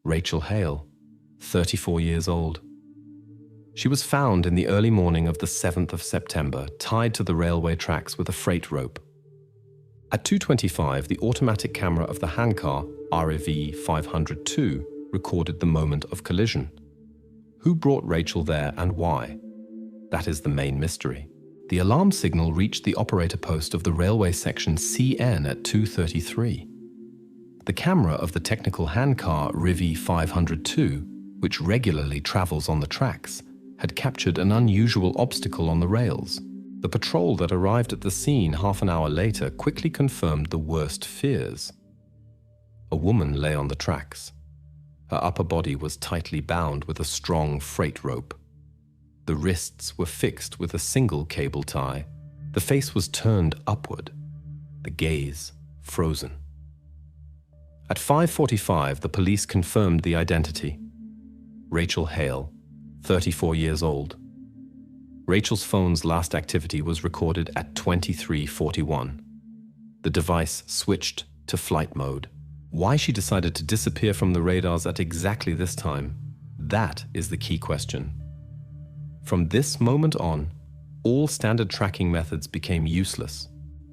Rachel Hale, 34 years old. She was found in the early morning of the 7th of September, tied to the railway tracks with a freight rope. At 2:25, the automatic camera of the handcar, REV 502, recorded the moment of collision. Who brought Rachel there and why? That is the main mystery. The alarm signal reached the operator post of the railway section CN at 2:33. The camera of the technical handcar REV 502, which regularly travels on the tracks, had captured an unusual obstacle on the rails. The patrol that arrived at the scene half an hour later quickly confirmed the worst fears. A woman lay on the tracks. Her upper body was tightly bound with a strong freight rope. The wrists were fixed with a single cable tie. The face was turned upward, the gaze frozen. At 5:45, the police confirmed the identity. Rachel Hale, 34 years old. Rachel's phone's last activity was recorded at 23:41. The device switched to flight mode. Why she decided to disappear from the radars at exactly this time, that is the key question. From this moment on, all standard tracking methods became useless.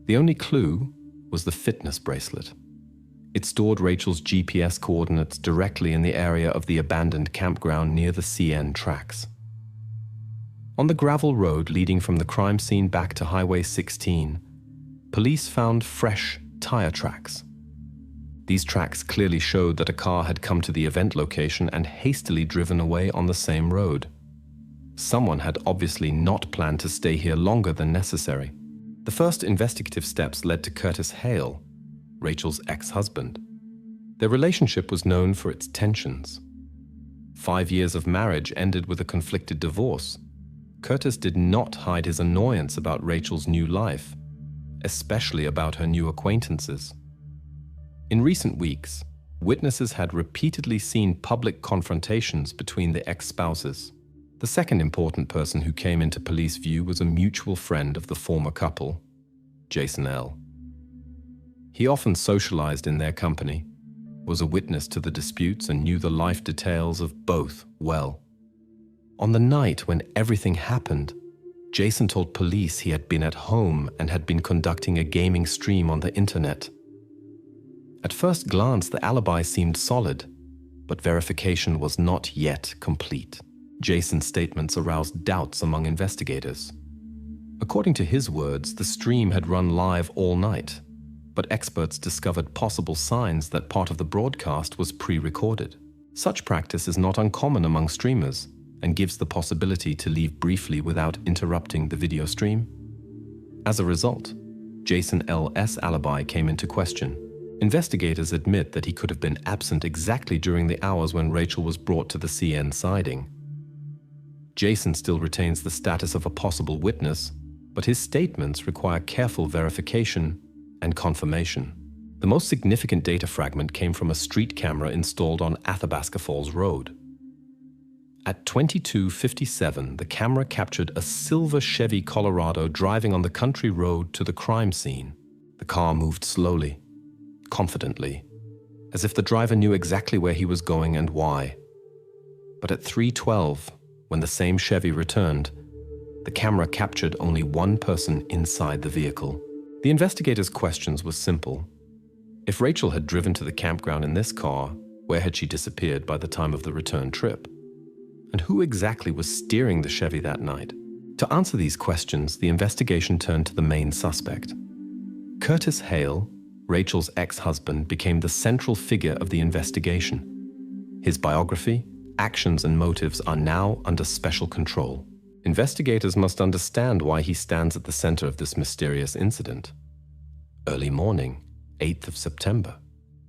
The only clue was the fitness bracelet. It stored Rachel's GPS coordinates directly in the area of the abandoned campground near the CN tracks. On the gravel road leading from the crime scene back to Highway 16, police found fresh tire tracks. These tracks clearly showed that a car had come to the event location and hastily driven away on the same road. Someone had obviously not planned to stay here longer than necessary. The first investigative steps led to Curtis Hale, Rachel's ex-husband. Their relationship was known for its tensions. 5 years of marriage ended with a conflicted divorce. Curtis did not hide his annoyance about Rachel's new life, especially about her new acquaintances. In recent weeks, witnesses had repeatedly seen public confrontations between the ex-spouses. The second important person who came into police view was a mutual friend of the former couple, Jason L. He often socialized in their company, was a witness to the disputes, and knew the life details of both well. On the night when everything happened, Jason told police he had been at home and had been conducting a gaming stream on the internet. At first glance, the alibi seemed solid, but verification was not yet complete. Jason's statements aroused doubts among investigators. According to his words, the stream had run live all night, but experts discovered possible signs that part of the broadcast was pre-recorded. Such practice is not uncommon among streamers and gives the possibility to leave briefly without interrupting the video stream. As a result, Jason L.'s alibi came into question. Investigators admit that he could have been absent exactly during the hours when Rachel was brought to the CN siding. Jason still retains the status of a possible witness, but his statements require careful verification and confirmation. The most significant data fragment came from a street camera installed on Athabasca Falls Road. At 22:57, the camera captured a silver Chevy Colorado driving on the country road to the crime scene. The car moved slowly, confidently, as if the driver knew exactly where he was going and why. But at 3:12, when the same Chevy returned, the camera captured only one person inside the vehicle. The investigators' questions were simple. If Rachel had driven to the campground in this car, where had she disappeared by the time of the return trip? And who exactly was steering the Chevy that night? To answer these questions, the investigation turned to the main suspect. Curtis Hale, Rachel's ex-husband, became the central figure of the investigation. His biography, actions, and motives are now under special control. Investigators must understand why he stands at the center of this mysterious incident. Early morning, 8th of September.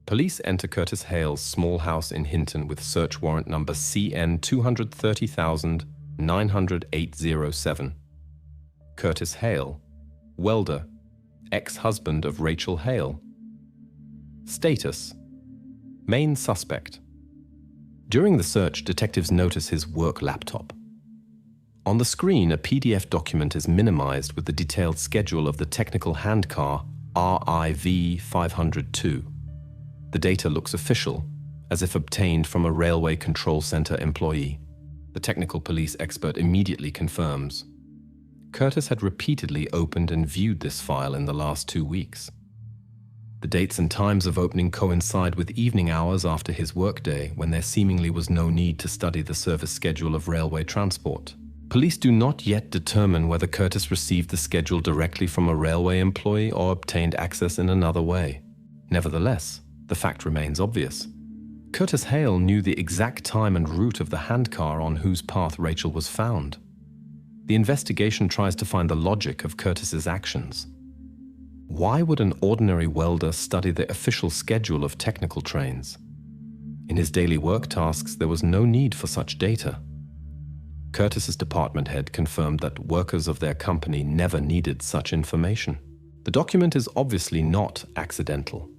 Police enter Curtis Hale's small house in Hinton with search warrant number CN 230,90807. Curtis Hale, welder, ex-husband of Rachel Hale. Status: main suspect. During the search, detectives notice his work laptop. On the screen, a PDF document is minimized with the detailed schedule of the technical handcar RIV 502. The data looks official, as if obtained from a railway control center employee. The technical police expert immediately confirms. Curtis had repeatedly opened and viewed this file in the last 2 weeks. The dates and times of opening coincide with evening hours after his workday, when there seemingly was no need to study the service schedule of railway transport. Police do not yet determine whether Curtis received the schedule directly from a railway employee or obtained access in another way. Nevertheless, the fact remains obvious. Curtis Hale knew the exact time and route of the handcar on whose path Rachel was found. The investigation tries to find the logic of Curtis's actions. Why would an ordinary welder study the official schedule of technical trains? In his daily work tasks, there was no need for such data. Curtis's department head confirmed that workers of their company never needed such information. The document is obviously not accidental.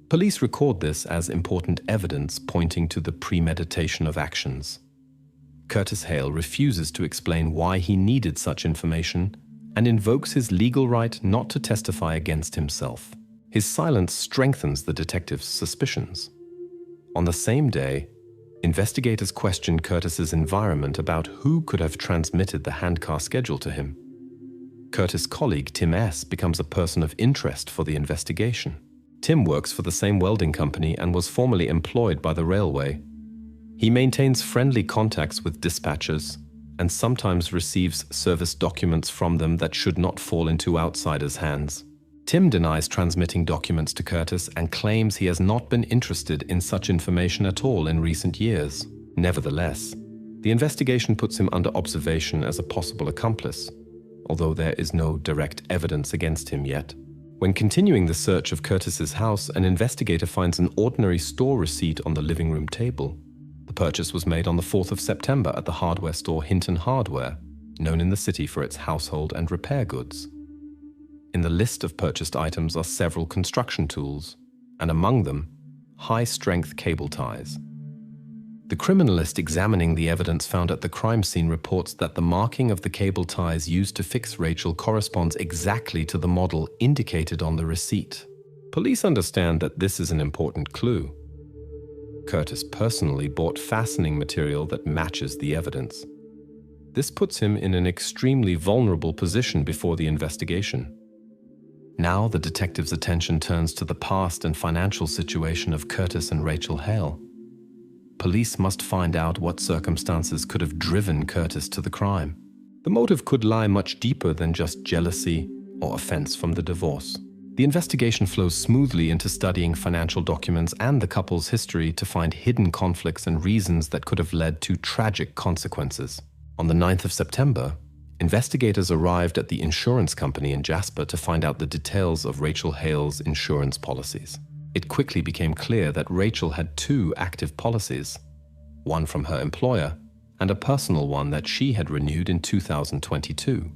Police record this as important evidence pointing to the premeditation of actions. Curtis Hale refuses to explain why he needed such information and invokes his legal right not to testify against himself. His silence strengthens the detective's suspicions. On the same day, investigators question Curtis's environment about who could have transmitted the handcar schedule to him. Curtis' colleague Tim S. becomes a person of interest for the investigation. Tim works for the same welding company and was formerly employed by the railway. He maintains friendly contacts with dispatchers and sometimes receives service documents from them that should not fall into outsiders' hands. Tim denies transmitting documents to Curtis and claims he has not been interested in such information at all in recent years. Nevertheless, the investigation puts him under observation as a possible accomplice, although there is no direct evidence against him yet. When continuing the search of Curtis's house, an investigator finds an ordinary store receipt on the living room table. The purchase was made on the 4th of September at the hardware store Hinton Hardware, known in the city for its household and repair goods. In the list of purchased items are several construction tools, and among them, high-strength cable ties. The criminalist examining the evidence found at the crime scene reports that the marking of the cable ties used to fix Rachel corresponds exactly to the model indicated on the receipt. Police understand that this is an important clue. Curtis personally bought fastening material that matches the evidence. This puts him in an extremely vulnerable position before the investigation. Now the detective's attention turns to the past and financial situation of Curtis and Rachel Hale. Police must find out what circumstances could have driven Curtis to the crime. The motive could lie much deeper than just jealousy or offense from the divorce. The investigation flows smoothly into studying financial documents and the couple's history to find hidden conflicts and reasons that could have led to tragic consequences. On the 9th of September, investigators arrived at the insurance company in Jasper to find out the details of Rachel Hale's insurance policies. It quickly became clear that Rachel had 2 active policies, one from her employer and a personal one that she had renewed in 2022.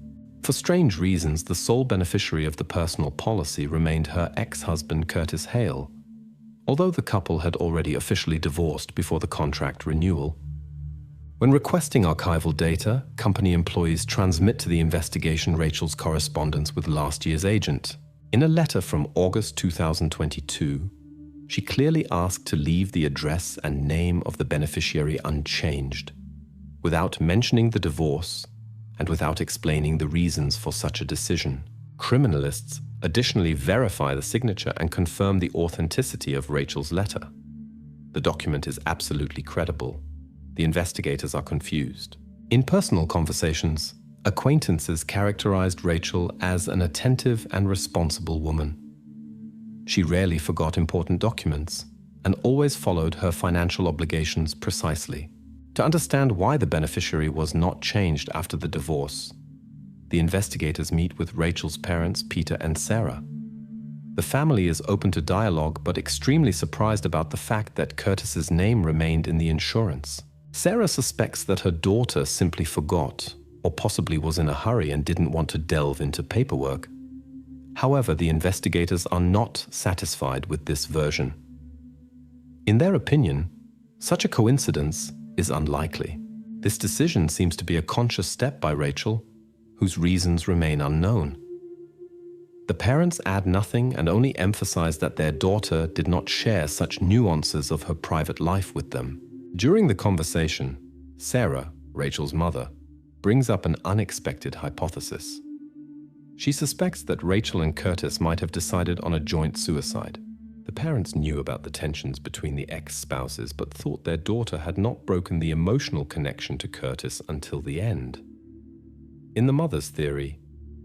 For strange reasons, the sole beneficiary of the personal policy remained her ex-husband Curtis Hale, although the couple had already officially divorced before the contract renewal. When requesting archival data, company employees transmit to the investigation Rachel's correspondence with last year's agent. In a letter from August 2022, she clearly asked to leave the address and name of the beneficiary unchanged, without mentioning the divorce and without explaining the reasons for such a decision. Criminalists additionally verify the signature and confirm the authenticity of Rachel's letter. The document is absolutely credible. The investigators are confused. In personal conversations, acquaintances characterized Rachel as an attentive and responsible woman. She rarely forgot important documents and always followed her financial obligations precisely. To understand why the beneficiary was not changed after the divorce, the investigators meet with Rachel's parents, Peter and Sarah. The family is open to dialogue but extremely surprised about the fact that Curtis's name remained in the insurance. Sarah suspects that her daughter simply forgot, or possibly was in a hurry and didn't want to delve into paperwork. However, the investigators are not satisfied with this version. In their opinion, such a coincidence is unlikely. This decision seems to be a conscious step by Rachel, whose reasons remain unknown. The parents add nothing and only emphasize that their daughter did not share such nuances of her private life with them. During the conversation, Sarah, Rachel's mother, brings up an unexpected hypothesis. She suspects that Rachel and Curtis might have decided on a joint suicide. The parents knew about the tensions between the ex-spouses, but thought their daughter had not broken the emotional connection to Curtis until the end. In the mother's theory,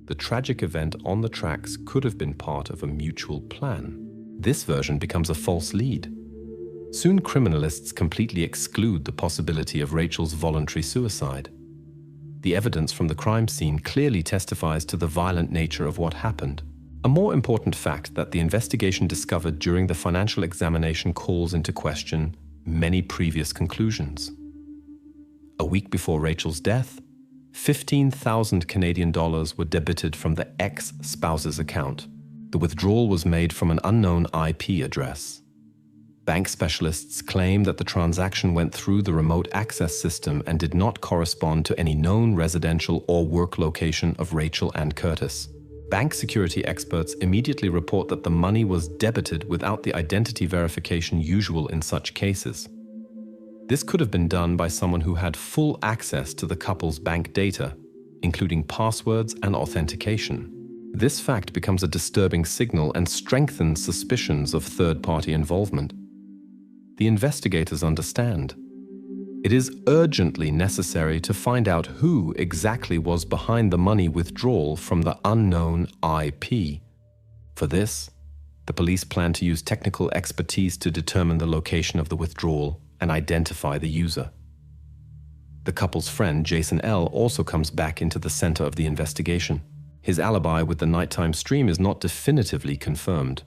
the tragic event on the tracks could have been part of a mutual plan. This version becomes a false lead. Soon criminalists completely exclude the possibility of Rachel's voluntary suicide. The evidence from the crime scene clearly testifies to the violent nature of what happened. A more important fact that the investigation discovered during the financial examination calls into question many previous conclusions. A week before Rachel's death, 15,000 Canadian dollars were debited from the ex-spouse's account. The withdrawal was made from an unknown IP address. Bank specialists claim that the transaction went through the remote access system and did not correspond to any known residential or work location of Rachel and Curtis. Bank security experts immediately report that the money was debited without the identity verification usual in such cases. This could have been done by someone who had full access to the couple's bank data, including passwords and authentication. This fact becomes a disturbing signal and strengthens suspicions of third-party involvement. The investigators understand. It is urgently necessary to find out who exactly was behind the money withdrawal from the unknown IP. For this, the police plan to use technical expertise to determine the location of the withdrawal and identify the user. The couple's friend, Jason L., also comes back into the center of the investigation. His alibi with the nighttime stream is not definitively confirmed.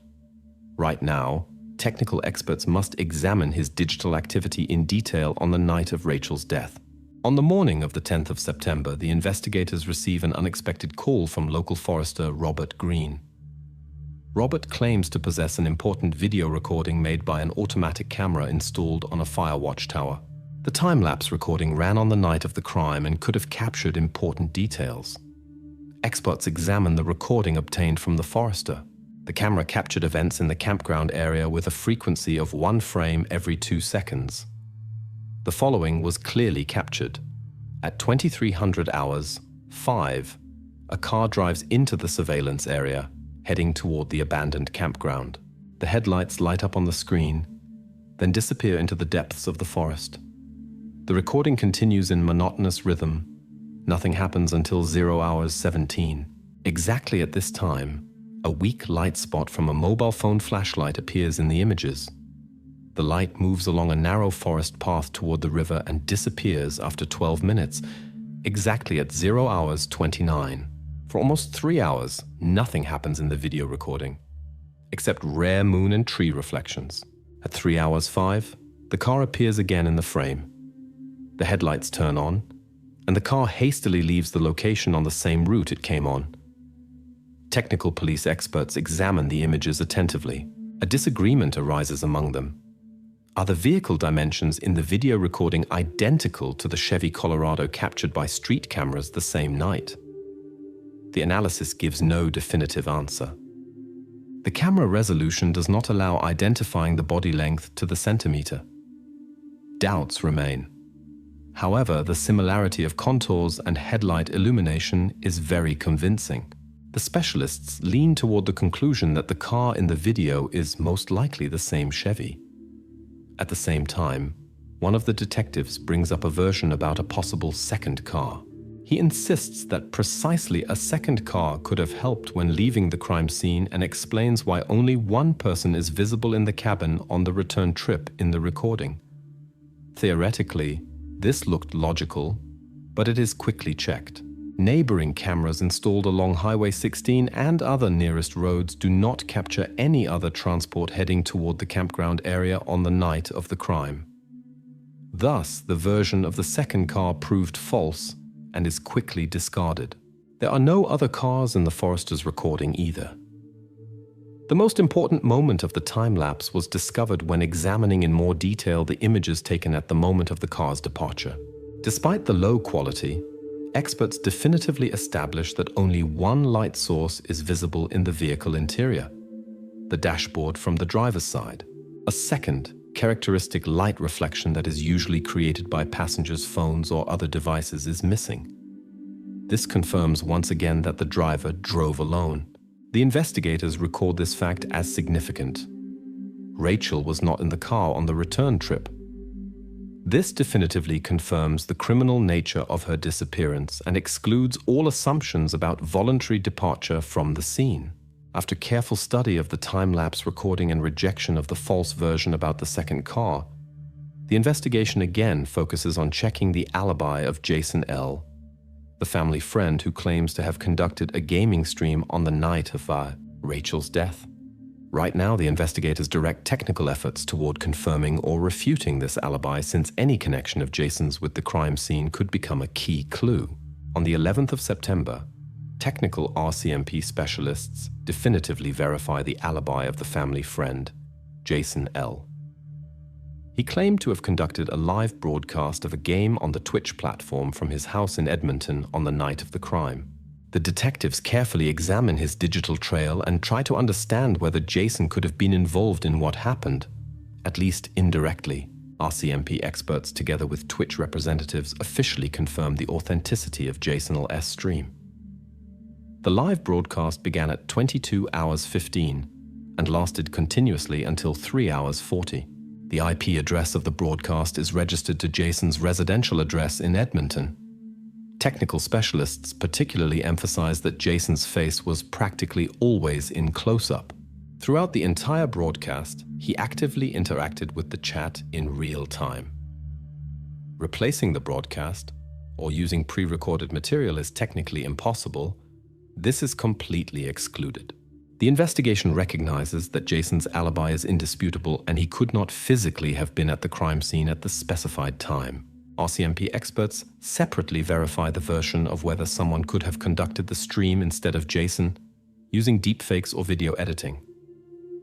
Right now, technical experts must examine his digital activity in detail on the night of Rachel's death. On the morning of the 10th of September, the investigators receive an unexpected call from local forester Robert Green. Robert claims to possess an important video recording made by an automatic camera installed on a fire watchtower. The time-lapse recording ran on the night of the crime and could have captured important details. Experts examined the recording obtained from the forester. The camera captured events in the campground area with a frequency of 1 frame every 2 seconds. The following was clearly captured. At 2300 hours, 5, a car drives into the surveillance area, heading toward the abandoned campground. The headlights light up on the screen, then disappear into the depths of the forest. The recording continues in monotonous rhythm. Nothing happens until 0 hours 17. Exactly at this time, a weak light spot from a mobile phone flashlight appears in the images. The light moves along a narrow forest path toward the river and disappears after 12 minutes, exactly at 0 hours 29. For almost 3 hours, nothing happens in the video recording, except rare moon and tree reflections. At 3 hours 5, the car appears again in the frame. The headlights turn on, and the car hastily leaves the location on the same route it came on. Technical police experts examine the images attentively. A disagreement arises among them. Are the vehicle dimensions in the video recording identical to the Chevy Colorado captured by street cameras the same night? The analysis gives no definitive answer. The camera resolution does not allow identifying the body length to the centimeter. Doubts remain. However, the similarity of contours and headlight illumination is very convincing. The specialists lean toward the conclusion that the car in the video is most likely the same Chevy. At the same time, one of the detectives brings up a version about a possible second car. He insists that precisely a second car could have helped when leaving the crime scene and explains why only one person is visible in the cabin on the return trip in the recording. Theoretically, this looked logical, but it is quickly checked. Neighboring cameras installed along Highway 16 and other nearest roads do not capture any other transport heading toward the campground area on the night of the crime. Thus, the version of the second car proved false and is quickly discarded. There are no other cars in the forester's recording either. The most important moment of the time-lapse was discovered when examining in more detail the images taken at the moment of the car's departure. Despite the low quality, experts definitively establish that only one light source is visible in the vehicle interior, the dashboard from the driver's side. A second, characteristic light reflection that is usually created by passengers' phones or other devices is missing. This confirms once again that the driver drove alone. The investigators record this fact as significant. Rachel was not in the car on the return trip. This definitively confirms the criminal nature of her disappearance and excludes all assumptions about voluntary departure from the scene. After careful study of the time-lapse recording and rejection of the false version about the second car, the investigation again focuses on checking the alibi of Jason L., the family friend who claims to have conducted a gaming stream on the night of Rachel's death. Right now, the investigators direct technical efforts toward confirming or refuting this alibi, since any connection of Jason's with the crime scene could become a key clue. On the 11th of September, technical RCMP specialists definitively verify the alibi of the family friend, Jason L. He claimed to have conducted a live broadcast of a game on the Twitch platform from his house in Edmonton on the night of the crime. The detectives carefully examine his digital trail and try to understand whether Jason could have been involved in what happened, at least indirectly. RCMP experts, together with Twitch representatives, officially confirmed the authenticity of Jason L.'s stream. The live broadcast began at 22 hours 15 and lasted continuously until 3 hours 40. The IP address of the broadcast is registered to Jason's residential address in Edmonton. Technical specialists particularly emphasize that Jason's face was practically always in close-up. Throughout the entire broadcast, he actively interacted with the chat in real time. Replacing the broadcast or using pre-recorded material is technically impossible. This is completely excluded. The investigation recognizes that Jason's alibi is indisputable and he could not physically have been at the crime scene at the specified time. RCMP experts separately verify the version of whether someone could have conducted the stream instead of Jason using deepfakes or video editing.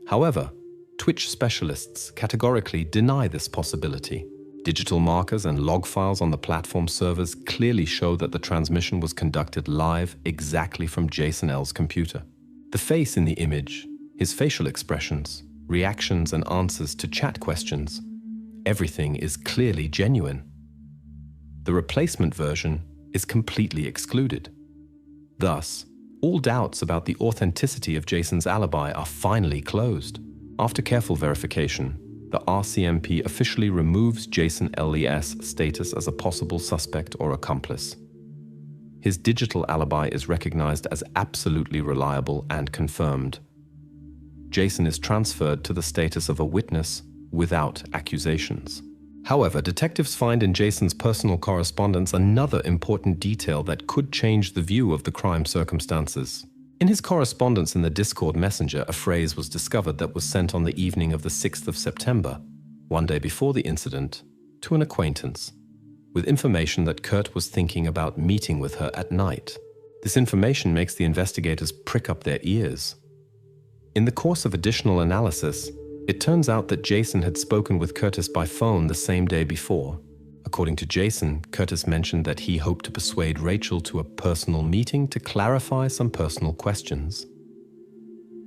However, Twitch specialists categorically deny this possibility. Digital markers and log files on the platform servers clearly show that the transmission was conducted live exactly from Jason L.'s computer. The face in the image, his facial expressions, reactions and answers to chat questions, everything is clearly genuine. The replacement version is completely excluded. Thus, all doubts about the authenticity of Jason's alibi are finally closed. After careful verification, the RCMP officially removes Jason L.'s status as a possible suspect or accomplice. His digital alibi is recognized as absolutely reliable and confirmed. Jason is transferred to the status of a witness without accusations. However, detectives find in Jason's personal correspondence another important detail that could change the view of the crime circumstances. In his correspondence in the Discord Messenger, a phrase was discovered that was sent on the evening of the 6th of September, one day before the incident, to an acquaintance, with information that Kurt was thinking about meeting with her at night. This information makes the investigators prick up their ears. In the course of additional analysis, it turns out that Jason had spoken with Curtis by phone the same day before. According to Jason, Curtis mentioned that he hoped to persuade Rachel to a personal meeting to clarify some personal questions.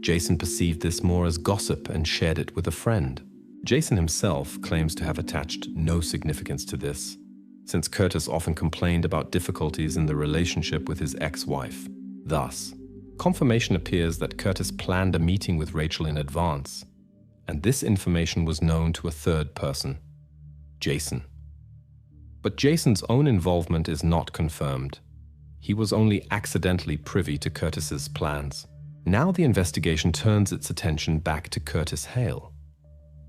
Jason perceived this more as gossip and shared it with a friend. Jason himself claims to have attached no significance to this, since Curtis often complained about difficulties in the relationship with his ex-wife. Thus, confirmation appears that Curtis planned a meeting with Rachel in advance, and this information was known to a third person, Jason. But Jason's own involvement is not confirmed. He was only accidentally privy to Curtis's plans. Now the investigation turns its attention back to Curtis Hale.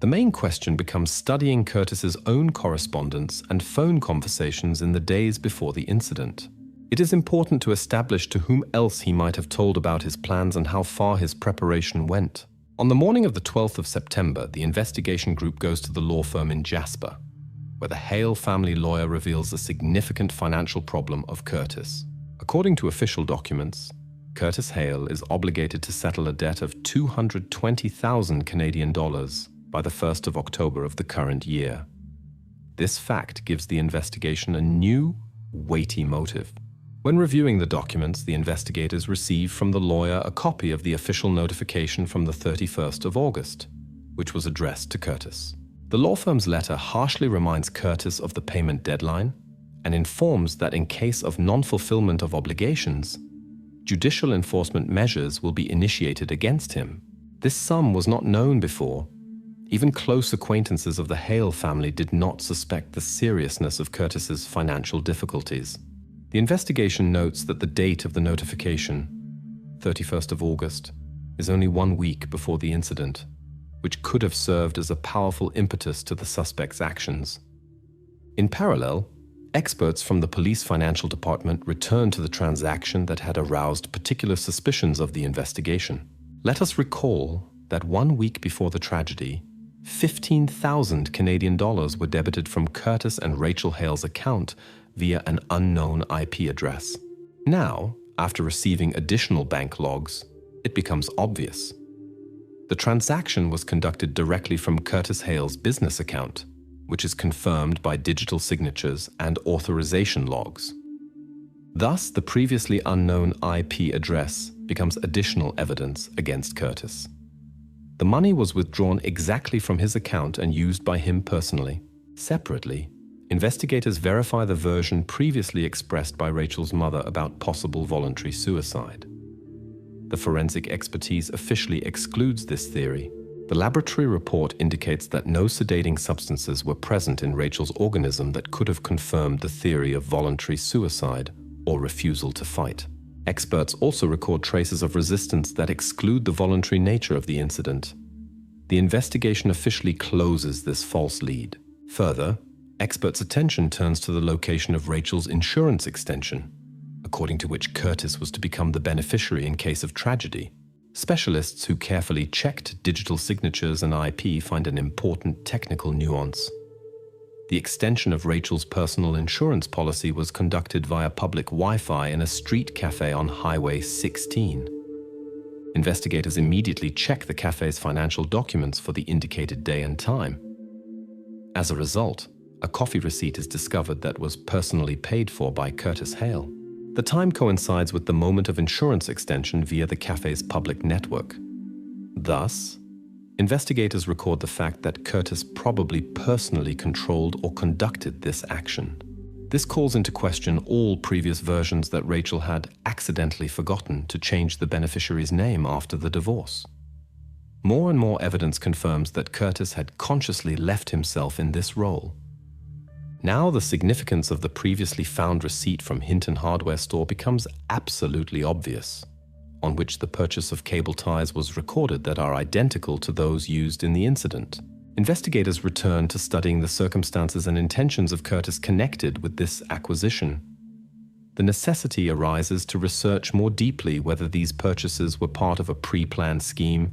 The main question becomes studying Curtis's own correspondence and phone conversations in the days before the incident. It is important to establish to whom else he might have told about his plans and how far his preparation went. On the morning of the 12th of September, the investigation group goes to the law firm in Jasper, where the Hale family lawyer reveals the significant financial problem of Curtis. According to official documents, Curtis Hale is obligated to settle a debt of 220,000 Canadian dollars by the 1st of October of the current year. This fact gives the investigation a new, weighty motive. When reviewing the documents, the investigators received from the lawyer a copy of the official notification from the 31st of August, which was addressed to Curtis. The law firm's letter harshly reminds Curtis of the payment deadline and informs that in case of non-fulfillment of obligations, judicial enforcement measures will be initiated against him. This sum was not known before. Even close acquaintances of the Hale family did not suspect the seriousness of Curtis's financial difficulties. The investigation notes that the date of the notification, 31st of August, is only 1 week before the incident, which could have served as a powerful impetus to the suspect's actions. In parallel, experts from the police financial department returned to the transaction that had aroused particular suspicions of the investigation. Let us recall that 1 week before the tragedy, 15,000 Canadian dollars were debited from Curtis and Rachel Hale's account via an unknown IP address. Now, after receiving additional bank logs, it becomes obvious. The transaction was conducted directly from Curtis Hale's business account, which is confirmed by digital signatures and authorization logs. Thus, the previously unknown IP address becomes additional evidence against Curtis. The money was withdrawn exactly from his account and used by him personally. Separately, investigators verify the version previously expressed by Rachel's mother about possible voluntary suicide. The forensic expertise officially excludes this theory. The laboratory report indicates that no sedating substances were present in Rachel's organism that could have confirmed the theory of voluntary suicide or refusal to fight. Experts also record traces of resistance that exclude the voluntary nature of the incident. The investigation officially closes this false lead. Further, experts' attention turns to the location of Rachel's insurance extension, according to which Curtis was to become the beneficiary in case of tragedy. Specialists who carefully checked digital signatures and IP find an important technical nuance. The extension of Rachel's personal insurance policy was conducted via public Wi-Fi in a street cafe on Highway 16. Investigators immediately check the cafe's financial documents for the indicated day and time. As a result, a coffee receipt is discovered that was personally paid for by Curtis Hale. The time coincides with the moment of insurance extension via the cafe's public network. Thus, investigators record the fact that Curtis probably personally controlled or conducted this action. This calls into question all previous versions that Rachel had accidentally forgotten to change the beneficiary's name after the divorce. More and more evidence confirms that Curtis had consciously left himself in this role. Now the significance of the previously found receipt from Hinton Hardware Store becomes absolutely obvious, on which the purchase of cable ties was recorded that are identical to those used in the incident. Investigators return to studying the circumstances and intentions of Curtis connected with this acquisition. The necessity arises to research more deeply whether these purchases were part of a pre-planned scheme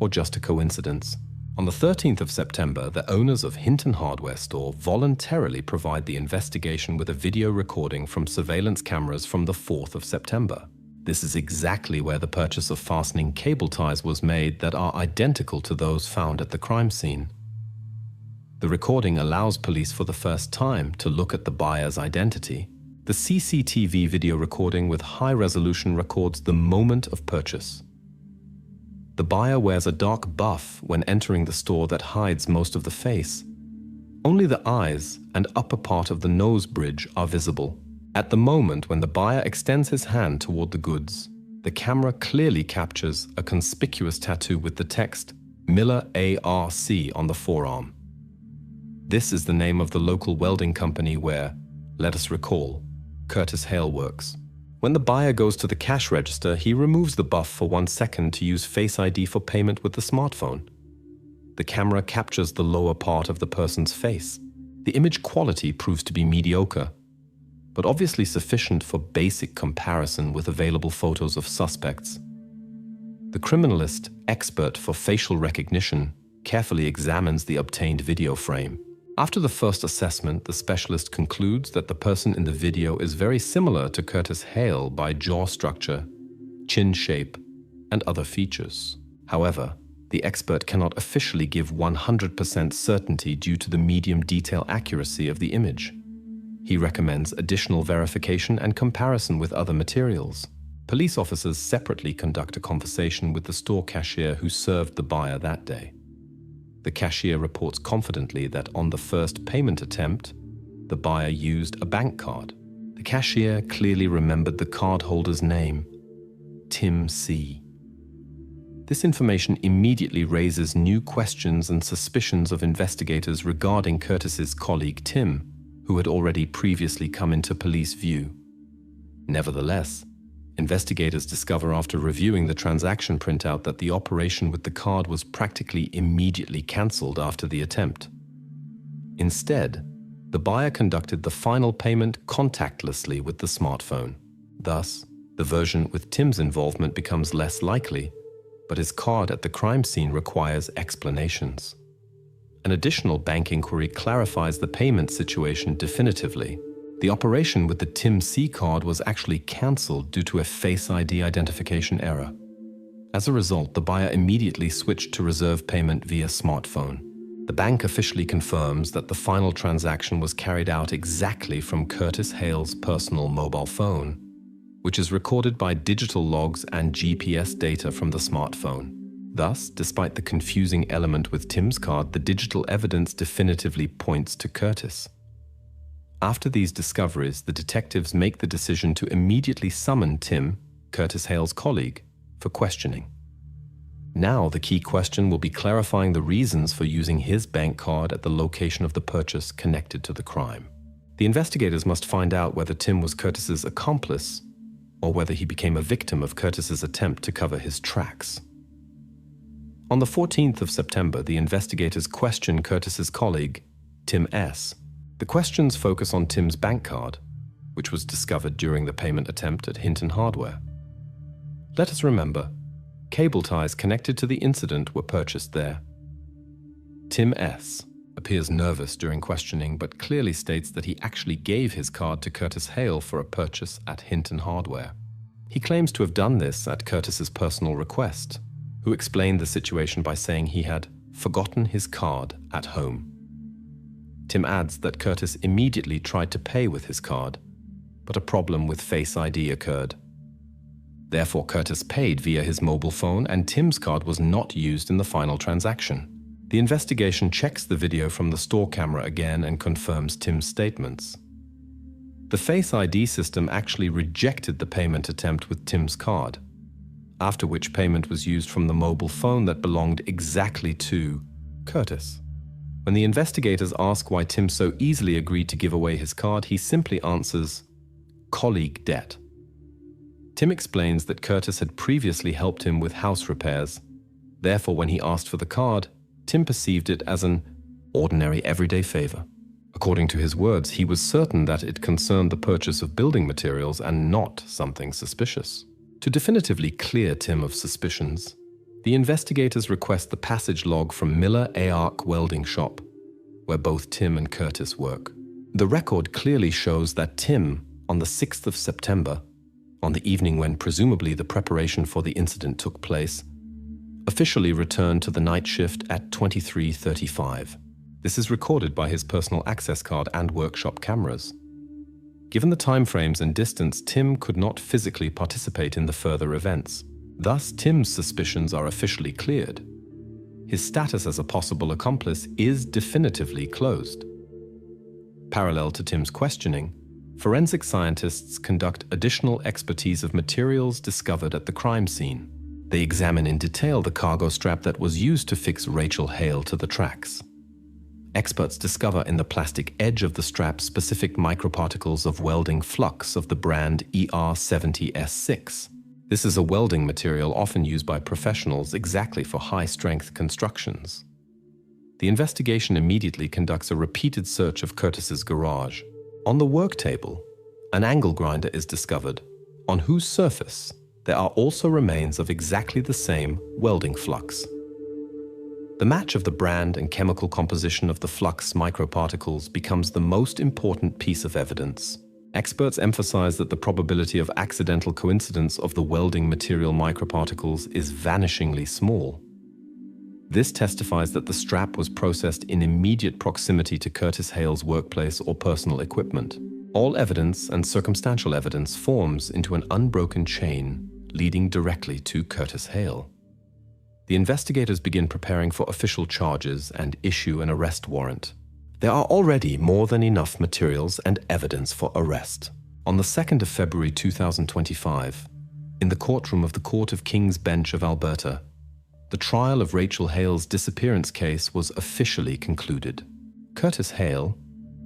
or just a coincidence. On the 13th of September, the owners of Hinton Hardware Store voluntarily provide the investigation with a video recording from surveillance cameras from the 4th of September. This is exactly where the purchase of fastening cable ties was made that are identical to those found at the crime scene. The recording allows police for the first time to look at the buyer's identity. The CCTV video recording with high resolution records the moment of purchase. The buyer wears a dark buff when entering the store that hides most of the face. Only the eyes and upper part of the nose bridge are visible. At the moment when the buyer extends his hand toward the goods, the camera clearly captures a conspicuous tattoo with the text Miller ARC on the forearm. This is the name of the local welding company where, let us recall, Curtis Hale works. When the buyer goes to the cash register, he removes the buff for 1 second to use Face ID for payment with the smartphone. The camera captures the lower part of the person's face. The image quality proves to be mediocre, but obviously sufficient for basic comparison with available photos of suspects. The criminalist, expert for facial recognition, carefully examines the obtained video frame. After the first assessment, the specialist concludes that the person in the video is very similar to Curtis Hale by jaw structure, chin shape, and other features. However, the expert cannot officially give 100% certainty due to the medium detail accuracy of the image. He recommends additional verification and comparison with other materials. Police officers separately conduct a conversation with the store cashier who served the buyer that day. The cashier reports confidently that on the first payment attempt, the buyer used a bank card. The cashier clearly remembered the cardholder's name, Tim C. This information immediately raises new questions and suspicions of investigators regarding Curtis's colleague Tim, who had already previously come into police view. Nevertheless, investigators discover after reviewing the transaction printout that the operation with the card was practically immediately cancelled after the attempt. Instead, the buyer conducted the final payment contactlessly with the smartphone. Thus, the version with Tim's involvement becomes less likely, but his card at the crime scene requires explanations. An additional bank inquiry clarifies the payment situation definitively. The operation with the Tim C card was actually cancelled due to a Face ID identification error. As a result, the buyer immediately switched to reserve payment via smartphone. The bank officially confirms that the final transaction was carried out exactly from Curtis Hale's personal mobile phone, which is recorded by digital logs and GPS data from the smartphone. Thus, despite the confusing element with Tim's card, the digital evidence definitively points to Curtis. After these discoveries, the detectives make the decision to immediately summon Tim, Curtis Hale's colleague, for questioning. Now, the key question will be clarifying the reasons for using his bank card at the location of the purchase connected to the crime. The investigators must find out whether Tim was Curtis's accomplice or whether he became a victim of Curtis's attempt to cover his tracks. On the 14th of September, the investigators question Curtis's colleague, Tim S. The questions focus on Tim's bank card, which was discovered during the payment attempt at Hinton Hardware. Let us remember, cable ties connected to the incident were purchased there. Tim S. appears nervous during questioning, but clearly states that he actually gave his card to Curtis Hale for a purchase at Hinton Hardware. He claims to have done this at Curtis's personal request, who explained the situation by saying he had forgotten his card at home. Tim adds that Curtis immediately tried to pay with his card, but a problem with Face ID occurred. Therefore, Curtis paid via his mobile phone and Tim's card was not used in the final transaction. The investigation checks the video from the store camera again and confirms Tim's statements. The Face ID system actually rejected the payment attempt with Tim's card, after which payment was used from the mobile phone that belonged exactly to Curtis. When the investigators ask why Tim so easily agreed to give away his card, he simply answers, "colleague debt." Tim explains that Curtis had previously helped him with house repairs. Therefore, when he asked for the card, Tim perceived it as an ordinary everyday favor. According to his words, he was certain that it concerned the purchase of building materials and not something suspicious. To definitively clear Tim of suspicions, the investigators request the passage log from Miller A-Arc Welding Shop, where both Tim and Curtis work. The record clearly shows that Tim, on the 6th of September, on the evening when presumably the preparation for the incident took place, officially returned to the night shift at 23:35. This is recorded by his personal access card and workshop cameras. Given the timeframes and distance, Tim could not physically participate in the further events. Thus, Tim's suspicions are officially cleared. His status as a possible accomplice is definitively closed. Parallel to Tim's questioning, forensic scientists conduct additional expertise of materials discovered at the crime scene. They examine in detail the cargo strap that was used to fix Rachel Hale to the tracks. Experts discover in the plastic edge of the strap specific microparticles of welding flux of the brand ER70S6. This is a welding material often used by professionals exactly for high-strength constructions. The investigation immediately conducts a repeated search of Curtis's garage. On the work table, an angle grinder is discovered, on whose surface there are also remains of exactly the same welding flux. The match of the brand and chemical composition of the flux microparticles becomes the most important piece of evidence. Experts emphasize that the probability of accidental coincidence of the welding material microparticles is vanishingly small. This testifies that the strap was processed in immediate proximity to Curtis Hale's workplace or personal equipment. All evidence and circumstantial evidence forms into an unbroken chain leading directly to Curtis Hale. The investigators begin preparing for official charges and issue an arrest warrant. There are already more than enough materials and evidence for arrest. On the 2nd of February 2025, in the courtroom of the Court of King's Bench of Alberta, the trial of Rachel Hale's disappearance case was officially concluded. Curtis Hale,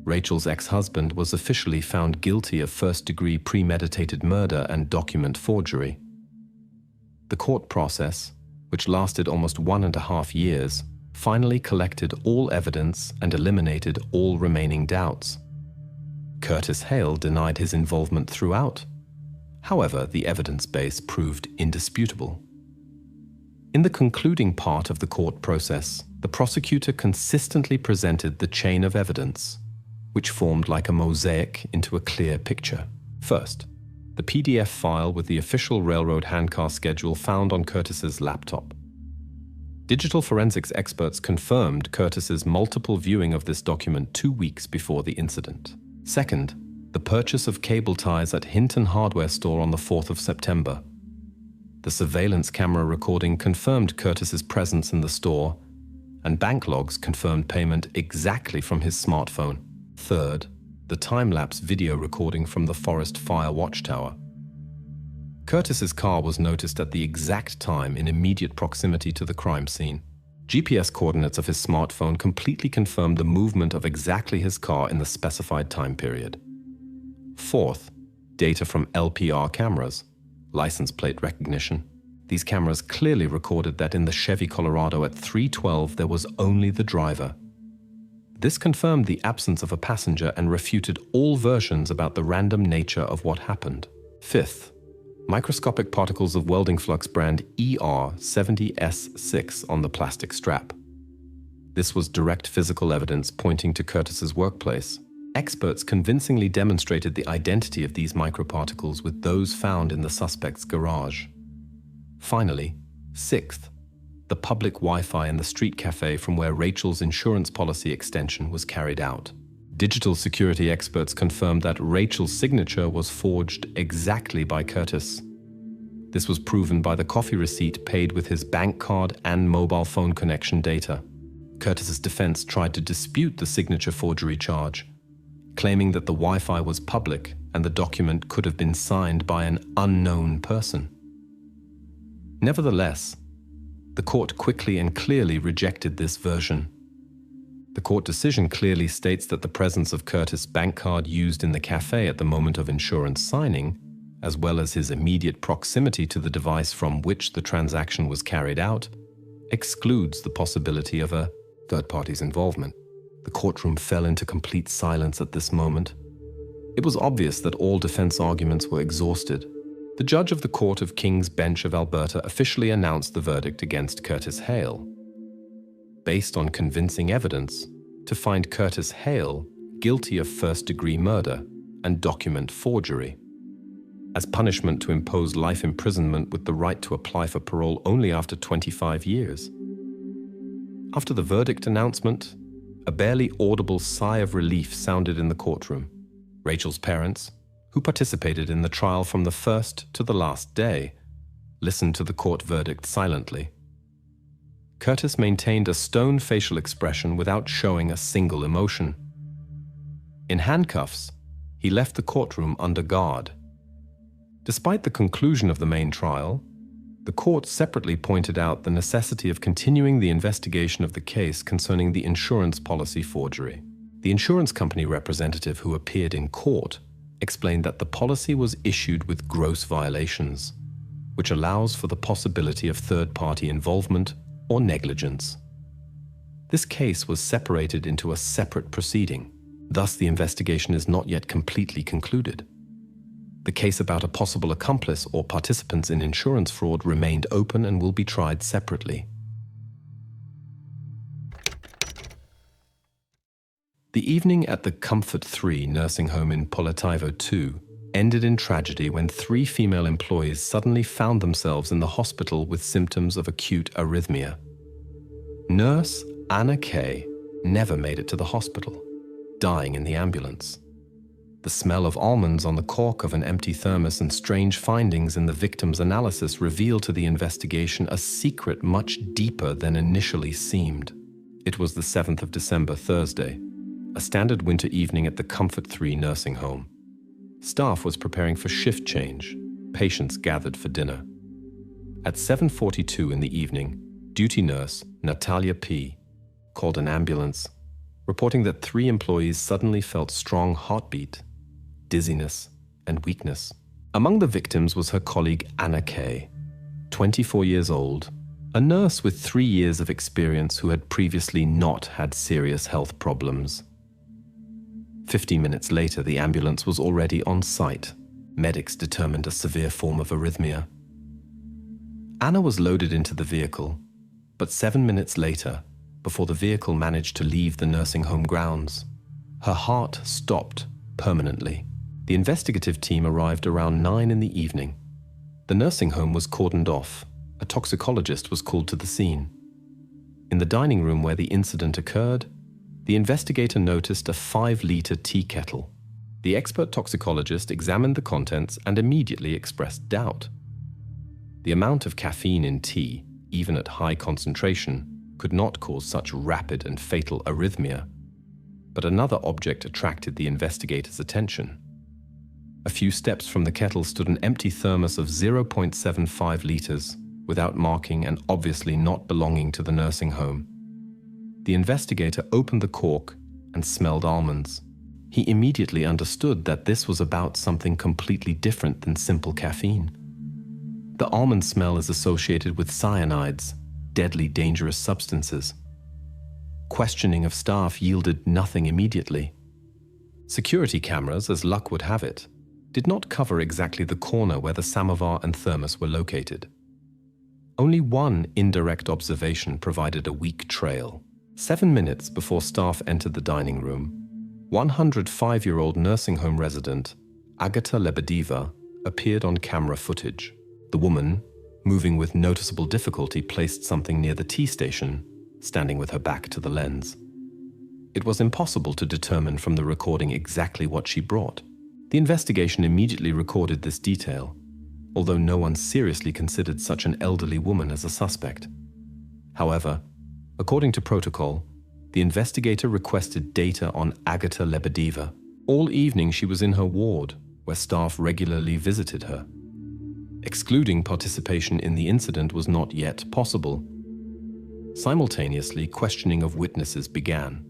Rachel's ex-husband, was officially found guilty of first-degree premeditated murder and document forgery. The court process, which lasted almost 1.5 years, finally collected all evidence and eliminated all remaining doubts. Curtis Hale denied his involvement throughout. However, the evidence base proved indisputable. In the concluding part of the court process, the prosecutor consistently presented the chain of evidence, which formed like a mosaic into a clear picture. First, the PDF file with the official railroad handcar schedule found on Curtis's laptop. Digital forensics experts confirmed Curtis's multiple viewing of this document 2 weeks before the incident. Second, the purchase of cable ties at Hinton Hardware Store on the 4th of September. The surveillance camera recording confirmed Curtis's presence in the store, and bank logs confirmed payment exactly from his smartphone. Third, the time-lapse video recording from the Forest Fire Watchtower. Curtis's car was noticed at the exact time in immediate proximity to the crime scene. GPS coordinates of his smartphone completely confirmed the movement of exactly his car in the specified time period. Fourth, data from LPR cameras, license plate recognition. These cameras clearly recorded that in the Chevy Colorado at 3:12 there was only the driver. This confirmed the absence of a passenger and refuted all versions about the random nature of what happened. Fifth, microscopic particles of welding flux brand ER70S6 on the plastic strap. This was direct physical evidence pointing to Curtis's workplace. Experts convincingly demonstrated the identity of these microparticles with those found in the suspect's garage. Finally, sixth, the public Wi-Fi in the street cafe from where Rachel's insurance policy extension was carried out. Digital security experts confirmed that Rachel's signature was forged exactly by Curtis. This was proven by the coffee receipt paid with his bank card and mobile phone connection data. Curtis's defense tried to dispute the signature forgery charge, claiming that the Wi-Fi was public and the document could have been signed by an unknown person. Nevertheless, the court quickly and clearly rejected this version. The court decision clearly states that the presence of Curtis' bank card used in the cafe at the moment of insurance signing, as well as his immediate proximity to the device from which the transaction was carried out, excludes the possibility of a third party's involvement. The courtroom fell into complete silence at this moment. It was obvious that all defense arguments were exhausted. The judge of the Court of King's Bench of Alberta officially announced the verdict against Curtis Hale, based on convincing evidence, to find Curtis Hale guilty of first-degree murder and document forgery. As punishment, to impose life imprisonment with the right to apply for parole only after 25 years. After the verdict announcement, a barely audible sigh of relief sounded in the courtroom. Rachel's parents, who participated in the trial from the first to the last day, listened to the court verdict silently. Curtis maintained a stone facial expression without showing a single emotion. In handcuffs, he left the courtroom under guard. Despite the conclusion of the main trial, the court separately pointed out the necessity of continuing the investigation of the case concerning the insurance policy forgery. The insurance company representative who appeared in court explained that the policy was issued with gross violations, which allows for the possibility of third-party involvement or negligence. This case was separated into a separate proceeding. Thus, the investigation is not yet completely concluded. The case about a possible accomplice or participants in insurance fraud remained open and will be tried separately. The evening at the Comfort 3 nursing home in Poletivo 2 ended in tragedy when 3 female employees suddenly found themselves in the hospital with symptoms of acute arrhythmia. Nurse Anna Kay never made it to the hospital, dying in the ambulance. The smell of almonds on the cork of an empty thermos and strange findings in the victim's analysis reveal to the investigation a secret much deeper than initially seemed. It was the 7th of December, Thursday, a standard winter evening at the Comfort 3 nursing home. Staff was preparing for shift change. Patients gathered for dinner. At 7:42 in the evening, duty nurse Natalia P. called an ambulance, reporting that 3 employees suddenly felt strong heartbeat, dizziness, and weakness. Among the victims was her colleague Anna K., 24 years old, a nurse with 3 years of experience who had previously not had serious health problems. 15 minutes later, the ambulance was already on site. Medics determined a severe form of arrhythmia. Anna was loaded into the vehicle, but 7 minutes later, before the vehicle managed to leave the nursing home grounds, her heart stopped permanently. The investigative team arrived around 9 in the evening. The nursing home was cordoned off. A toxicologist was called to the scene. In the dining room where the incident occurred, the investigator noticed a 5-liter tea kettle. The expert toxicologist examined the contents and immediately expressed doubt. The amount of caffeine in tea, even at high concentration, could not cause such rapid and fatal arrhythmia. But another object attracted the investigator's attention. A few steps from the kettle stood an empty thermos of 0.75 liters, without marking and obviously not belonging to the nursing home. The investigator opened the cork and smelled almonds. He immediately understood that this was about something completely different than simple caffeine. The almond smell is associated with cyanides, deadly dangerous substances. Questioning of staff yielded nothing immediately. Security cameras, as luck would have it, did not cover exactly the corner where the samovar and thermos were located. Only one indirect observation provided a weak trail. 7 minutes before staff entered the dining room, 105-year-old nursing home resident Agata Lebedeva appeared on camera footage. The woman, moving with noticeable difficulty, placed something near the tea station, standing with her back to the lens. It was impossible to determine from the recording exactly what she brought. The investigation immediately recorded this detail, although no one seriously considered such an elderly woman as a suspect. However, according to protocol, the investigator requested data on Agata Lebedeva. All evening she was in her ward, where staff regularly visited her. Excluding participation in the incident was not yet possible. Simultaneously, questioning of witnesses began.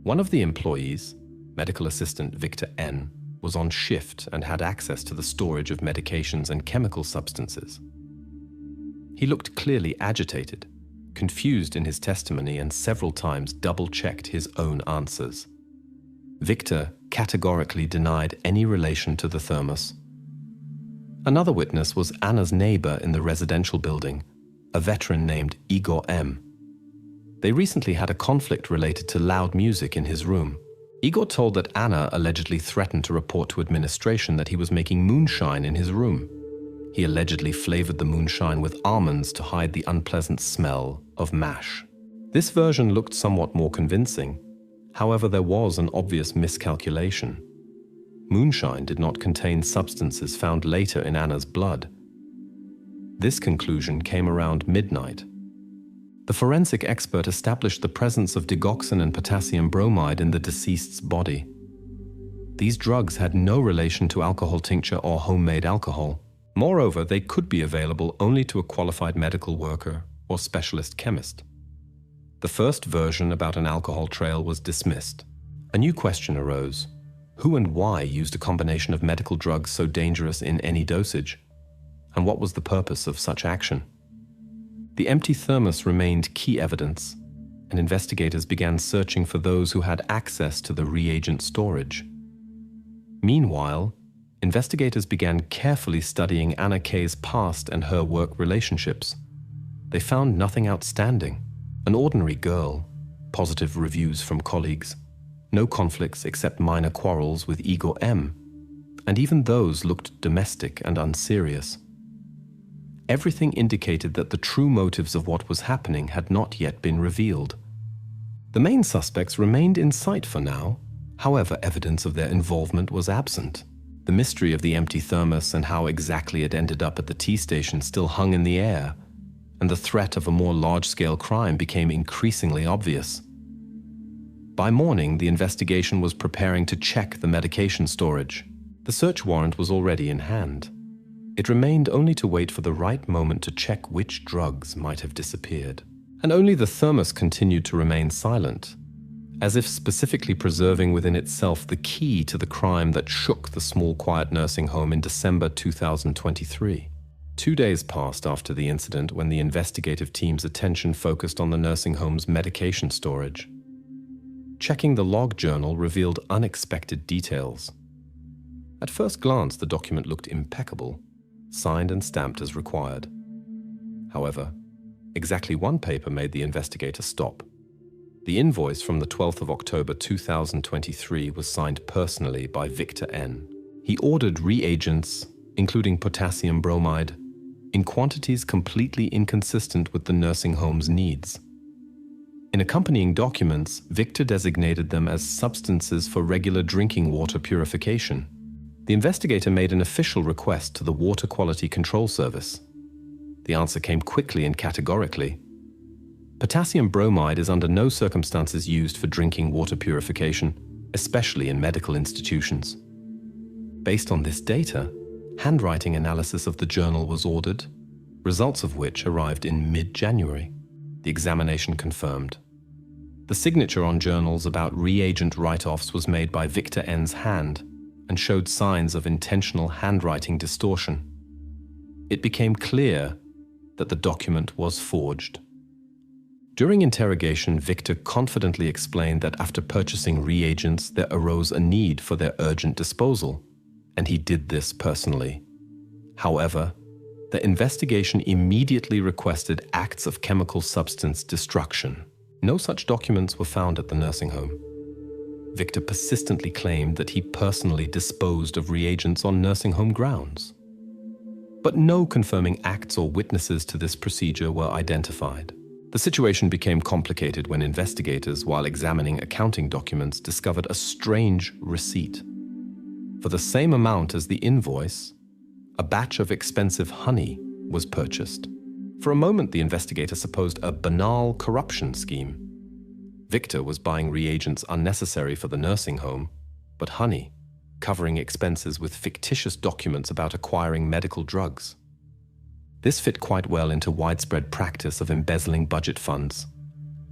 One of the employees, medical assistant Victor N., was on shift and had access to the storage of medications and chemical substances. He looked clearly agitated, confused in his testimony, and several times double-checked his own answers. Victor categorically denied any relation to the thermos. Another witness was Anna's neighbor in the residential building, a veteran named Igor M. They recently had a conflict related to loud music in his room. Igor told that Anna allegedly threatened to report to administration that he was making moonshine in his room. He allegedly flavored the moonshine with almonds to hide the unpleasant smell of mash. This version looked somewhat more convincing. However, there was an obvious miscalculation. Moonshine did not contain substances found later in Anna's blood. This conclusion came around midnight. The forensic expert established the presence of digoxin and potassium bromide in the deceased's body. These drugs had no relation to alcohol tincture or homemade alcohol. Moreover, they could be available only to a qualified medical worker or specialist chemist. The first version about an alcohol trail was dismissed. A new question arose. Who and why used a combination of medical drugs so dangerous in any dosage? And what was the purpose of such action? The empty thermos remained key evidence, and investigators began searching for those who had access to the reagent storage. Meanwhile, investigators began carefully studying Anna K's past and her work relationships. They found nothing outstanding. An ordinary girl, positive reviews from colleagues, no conflicts except minor quarrels with Igor M., and even those looked domestic and unserious. Everything indicated that the true motives of what was happening had not yet been revealed. The main suspects remained in sight for now, However, evidence of their involvement was absent. The mystery of the empty thermos and how exactly it ended up at the tea station still hung in the air, and the threat of a more large-scale crime became increasingly obvious. By morning, the investigation was preparing to check the medication storage. The search warrant was already in hand. It remained only to wait for the right moment to check which drugs might have disappeared. And only the thermos continued to remain silent, as if specifically preserving within itself the key to the crime that shook the small, quiet nursing home in December 2023. 2 days passed after the incident when the investigative team's attention focused on the nursing home's medication storage. Checking the log journal revealed unexpected details. At first glance, the document looked impeccable, signed and stamped as required. However, exactly one paper made the investigator stop. The invoice from the 12th of October 2023 was signed personally by Victor N. He ordered reagents, including potassium bromide, in quantities completely inconsistent with the nursing home's needs. In accompanying documents, Victor designated them as substances for regular drinking water purification. The investigator made an official request to the Water Quality Control Service. The answer came quickly and categorically. Potassium bromide is under no circumstances used for drinking water purification, especially in medical institutions. Based on this data, handwriting analysis of the journal was ordered, results of which arrived in mid-January. The examination confirmed. The signature on journals about reagent write-offs was made by Victor N.'s hand and showed signs of intentional handwriting distortion. It became clear that the document was forged. During interrogation, Victor confidently explained that after purchasing reagents, there arose a need for their urgent disposal, and he did this personally. However, the investigation immediately requested acts of chemical substance destruction. No such documents were found at the nursing home. Victor persistently claimed that he personally disposed of reagents on nursing home grounds. But no confirming acts or witnesses to this procedure were identified. The situation became complicated when investigators, while examining accounting documents, discovered a strange receipt. For the same amount as the invoice, a batch of expensive honey was purchased. For a moment, the investigator supposed a banal corruption scheme. Victor was buying reagents unnecessary for the nursing home, but honey, covering expenses with fictitious documents about acquiring medical drugs. This fit quite well into widespread practice of embezzling budget funds.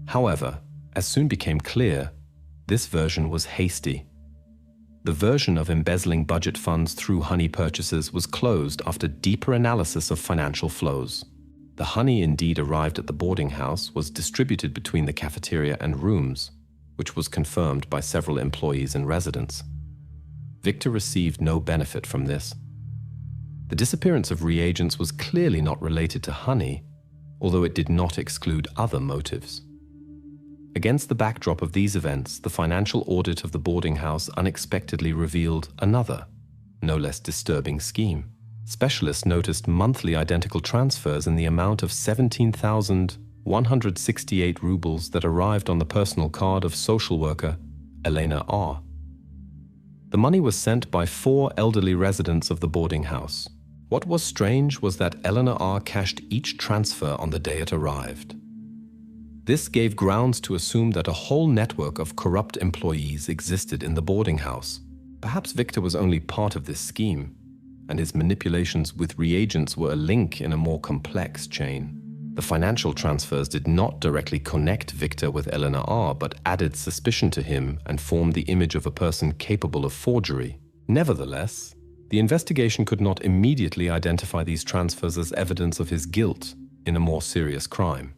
However, as soon became clear, this version was hasty. The version of embezzling budget funds through honey purchases was closed after deeper analysis of financial flows. The honey indeed arrived at the boarding house, was distributed between the cafeteria and rooms, which was confirmed by several employees and residents. Victor received no benefit from this. The disappearance of reagents was clearly not related to honey, although it did not exclude other motives. Against the backdrop of these events, the financial audit of the boarding house unexpectedly revealed another, no less disturbing scheme. Specialists noticed monthly identical transfers in the amount of 17,168 rubles that arrived on the personal card of social worker Elena R. The money was sent by 4 elderly residents of the boarding house. What was strange was that Eleanor R. cashed each transfer on the day it arrived. This gave grounds to assume that a whole network of corrupt employees existed in the boarding house. Perhaps Victor was only part of this scheme, and his manipulations with reagents were a link in a more complex chain. The financial transfers did not directly connect Victor with Eleanor R., but added suspicion to him and formed the image of a person capable of forgery. Nevertheless, the investigation could not immediately identify these transfers as evidence of his guilt in a more serious crime.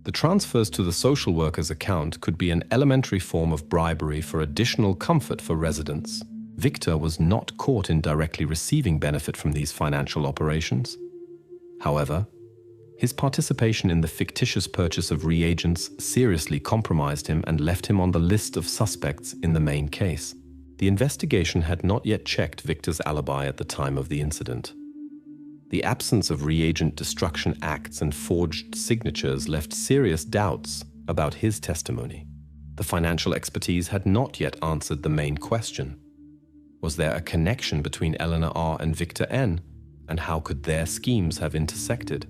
The transfers to the social worker's account could be an elementary form of bribery for additional comfort for residents. Victor was not caught in directly receiving benefit from these financial operations. However, his participation in the fictitious purchase of reagents seriously compromised him and left him on the list of suspects in the main case. The investigation had not yet checked Victor's alibi at the time of the incident. The absence of reagent destruction acts and forged signatures left serious doubts about his testimony. The financial expertise had not yet answered the main question. Was there a connection between Eleanor R. and Victor N., and how could their schemes have intersected?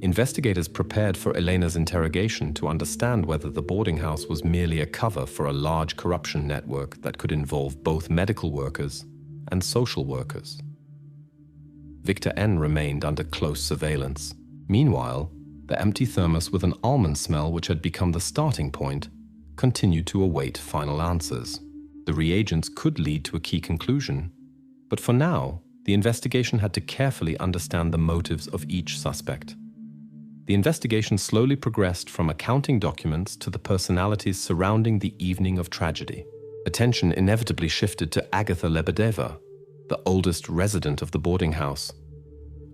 Investigators prepared for Elena's interrogation to understand whether the boarding house was merely a cover for a large corruption network that could involve both medical workers and social workers. Victor N. remained under close surveillance. Meanwhile, the empty thermos with an almond smell, which had become the starting point, continued to await final answers. The reagents could lead to a key conclusion, but for now, the investigation had to carefully understand the motives of each suspect. The investigation slowly progressed from accounting documents to the personalities surrounding the evening of tragedy. Attention inevitably shifted to Agatha Lebedeva, the oldest resident of the boarding house.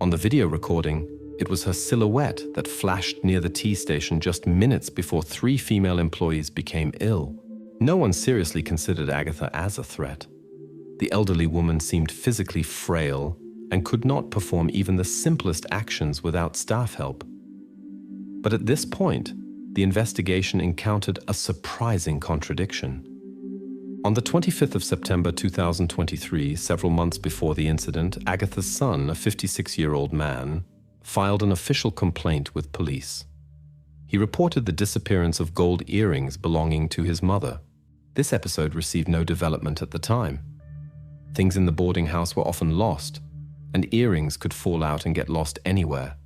On the video recording, it was her silhouette that flashed near the tea station just minutes before 3 female employees became ill. No one seriously considered Agatha as a threat. The elderly woman seemed physically frail and could not perform even the simplest actions without staff help. But at this point, the investigation encountered a surprising contradiction. On the 25th of September 2023, several months before the incident, Agatha's son, a 56-year-old man, filed an official complaint with police. He reported the disappearance of gold earrings belonging to his mother. This episode received no development at the time. Things in the boarding house were often lost, and earrings could fall out and get lost anywhere.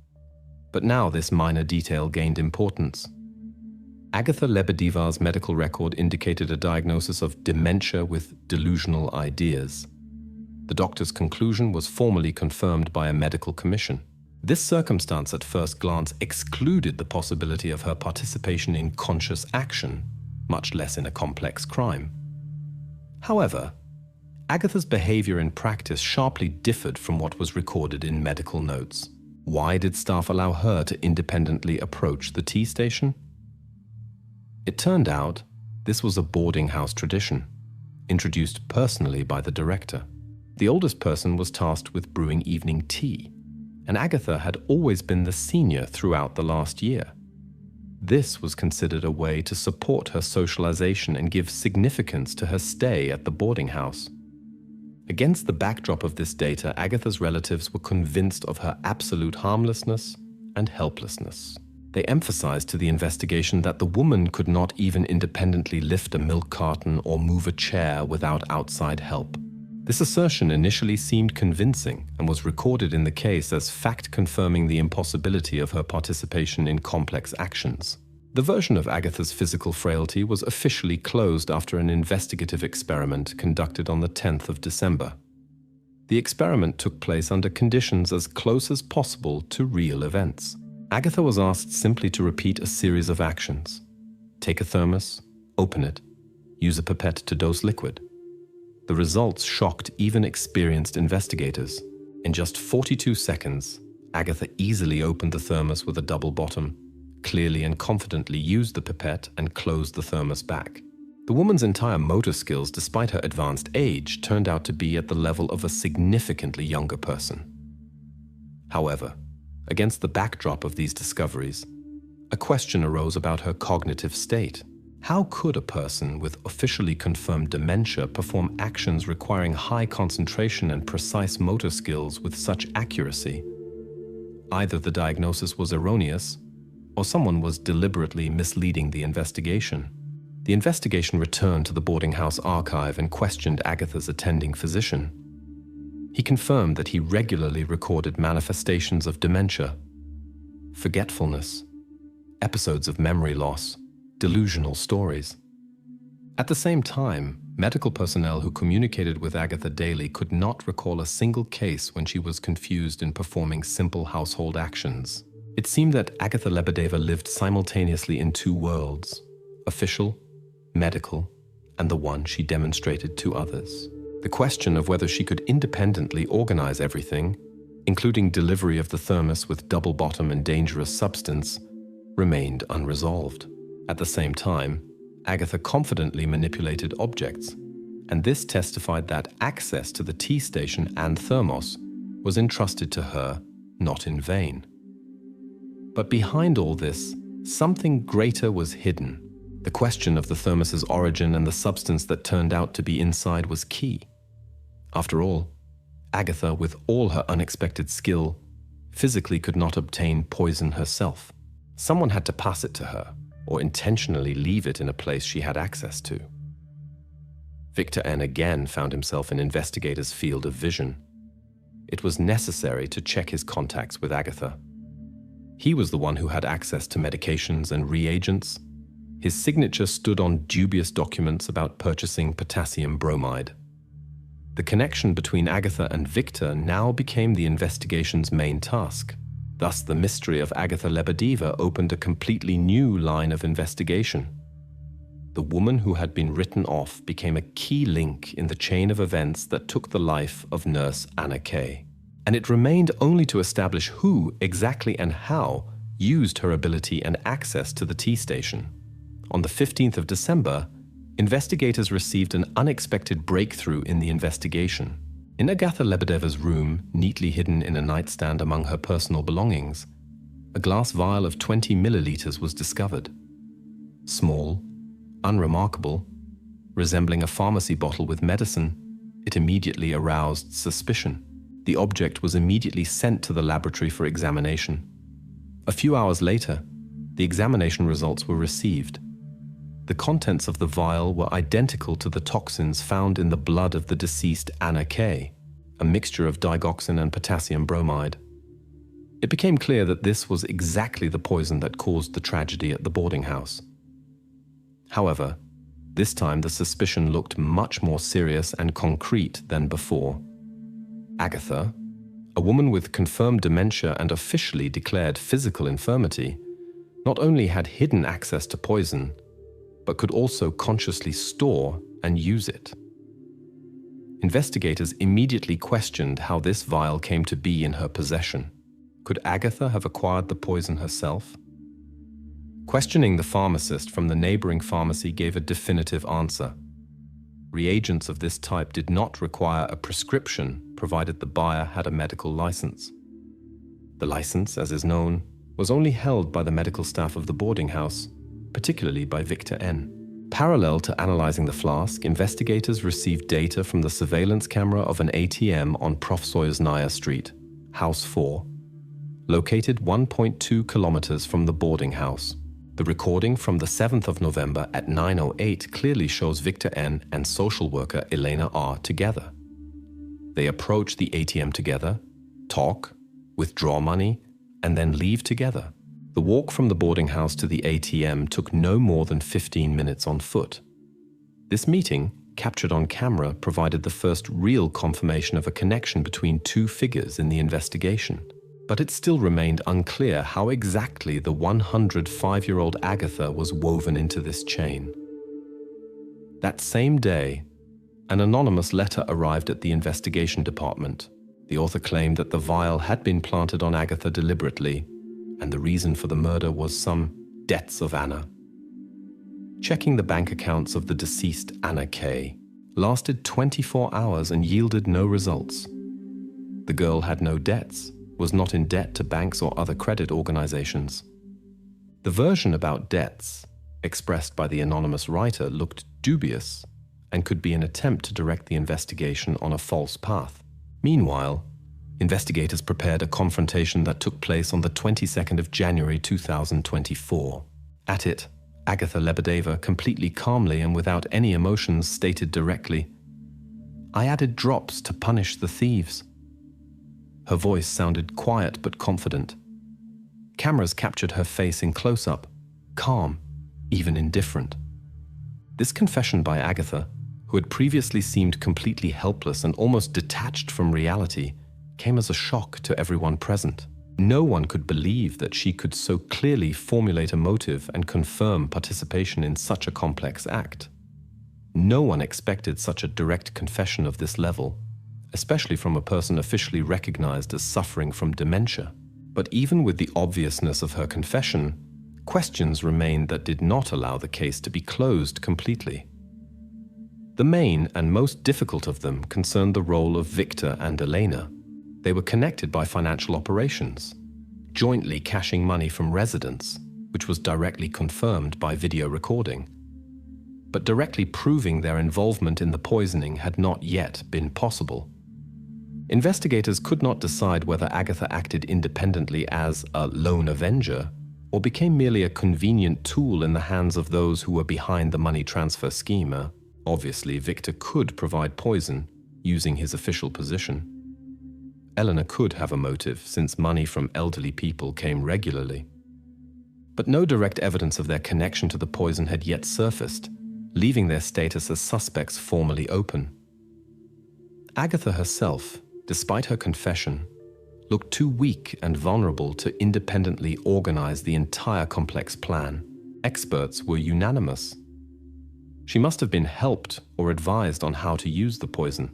But now this minor detail gained importance. Agatha Lebedeva's medical record indicated a diagnosis of dementia with delusional ideas. The doctor's conclusion was formally confirmed by a medical commission. This circumstance at first glance excluded the possibility of her participation in conscious action, much less in a complex crime. However, Agatha's behavior in practice sharply differed from what was recorded in medical notes. Why did staff allow her to independently approach the tea station? It turned out this was a boarding house tradition, introduced personally by the director. The oldest person was tasked with brewing evening tea, and Agatha had always been the senior throughout the last year. This was considered a way to support her socialization and give significance to her stay at the boarding house. Against the backdrop of this data, Agatha's relatives were convinced of her absolute harmlessness and helplessness. They emphasized to the investigation that the woman could not even independently lift a milk carton or move a chair without outside help. This assertion initially seemed convincing and was recorded in the case as fact confirming the impossibility of her participation in complex actions. The version of Agatha's physical frailty was officially closed after an investigative experiment conducted on the 10th of December. The experiment took place under conditions as close as possible to real events. Agatha was asked simply to repeat a series of actions. Take a thermos, open it, use a pipette to dose liquid. The results shocked even experienced investigators. In just 42 seconds, Agatha easily opened the thermos with a double bottom, clearly and confidently used the pipette and closed the thermos back. The woman's entire motor skills, despite her advanced age, turned out to be at the level of a significantly younger person. However, against the backdrop of these discoveries, a question arose about her cognitive state. How could a person with officially confirmed dementia perform actions requiring high concentration and precise motor skills with such accuracy? Either the diagnosis was erroneous, or someone was deliberately misleading the investigation. The investigation returned to the boarding house archive and questioned Agatha's attending physician. He confirmed that he regularly recorded manifestations of dementia, forgetfulness, episodes of memory loss, delusional stories. At the same time, medical personnel who communicated with Agatha daily could not recall a single case when she was confused in performing simple household actions. It seemed that Agatha Lebedeva lived simultaneously in 2 worlds, official, medical, and the one she demonstrated to others. The question of whether she could independently organize everything, including delivery of the thermos with double bottom and dangerous substance, remained unresolved. At the same time, Agatha confidently manipulated objects, and this testified that access to the tea station and thermos was entrusted to her not in vain. But behind all this, something greater was hidden: the The question of the thermos's origin and the substance that turned out to be inside was key. After all, Agatha, with all her unexpected skill, physically could not obtain poison herself. Someone had to pass it to her, or intentionally leave it in a place she had access to. Victor N. again found himself in investigators' field of vision. It was necessary to check his contacts with Agatha. He was the one who had access to medications and reagents. His signature stood on dubious documents about purchasing potassium bromide. The connection between Agatha and Victor now became the investigation's main task. Thus, the mystery of Agatha Lebedeva opened a completely new line of investigation. The woman who had been written off became a key link in the chain of events that took the life of nurse Anna Kay. And it remained only to establish who exactly and how used her ability and access to the T station. On the 15th of December, investigators received an unexpected breakthrough in the investigation. In Agatha Lebedeva's room, neatly hidden in a nightstand among her personal belongings, a glass vial of 20 milliliters was discovered. Small, unremarkable, resembling a pharmacy bottle with medicine, it immediately aroused suspicion. The object was immediately sent to the laboratory for examination. A few hours later, the examination results were received. The contents of the vial were identical to the toxins found in the blood of the deceased Anna Kay, a mixture of digoxin and potassium bromide. It became clear that this was exactly the poison that caused the tragedy at the boarding house. However, this time the suspicion looked much more serious and concrete than before. Agatha, a woman with confirmed dementia and officially declared physical infirmity, not only had hidden access to poison, but could also consciously store and use it. Investigators immediately questioned how this vial came to be in her possession. Could Agatha have acquired the poison herself? Questioning the pharmacist from the neighboring pharmacy gave a definitive answer. Reagents of this type did not require a prescription, provided the buyer had a medical license. The license, as is known, was only held by the medical staff of the boarding house, particularly by Victor N. Parallel to analyzing the flask, investigators received data from the surveillance camera of an ATM on Profsoyuznaya Street, House 4, located 1.2 kilometers from the boarding house. The recording from the 7th of November at 9:08 clearly shows Victor N. and social worker Elena R. together. They approach the ATM together, talk, withdraw money, and then leave together. The walk from the boarding house to the ATM took no more than 15 minutes on foot. This meeting, captured on camera, provided the first real confirmation of a connection between two figures in the investigation. But it still remained unclear how exactly the 105-year-old Agatha was woven into this chain. That same day, an anonymous letter arrived at the investigation department. The author claimed that the vial had been planted on Agatha deliberately, and the reason for the murder was some debts of Anna. Checking the bank accounts of the deceased Anna Kay lasted 24 hours and yielded no results. The girl had no debts, was not in debt to banks or other credit organizations. The version about debts, expressed by the anonymous writer, looked dubious and could be an attempt to direct the investigation on a false path. Meanwhile, investigators prepared a confrontation that took place on the 22nd of January 2024. At it, Agatha Lebedeva, completely calmly and without any emotions, stated directly, "I added drops to punish the thieves." Her voice sounded quiet but confident. Cameras captured her face in close-up, calm, even indifferent. This confession by Agatha, who had previously seemed completely helpless and almost detached from reality, came as a shock to everyone present. No one could believe that she could so clearly formulate a motive and confirm participation in such a complex act. No one expected such a direct confession of this level, especially from a person officially recognized as suffering from dementia. But even with the obviousness of her confession, questions remained that did not allow the case to be closed completely. The main and most difficult of them concerned the role of Victor and Elena. They were connected by financial operations, jointly cashing money from residents, which was directly confirmed by video recording. but directly proving their involvement in the poisoning had not yet been possible. Investigators could not decide whether Agatha acted independently as a lone avenger or became merely a convenient tool in the hands of those who were behind the money transfer scheme. Obviously, Victor could provide poison using his official position. Eleanor could have a motive, since money from elderly people came regularly. But no direct evidence of their connection to the poison had yet surfaced, leaving their status as suspects formally open. Agatha herself, despite her confession, looked too weak and vulnerable to independently organize the entire complex plan. Experts were unanimous. She must have been helped or advised on how to use the poison.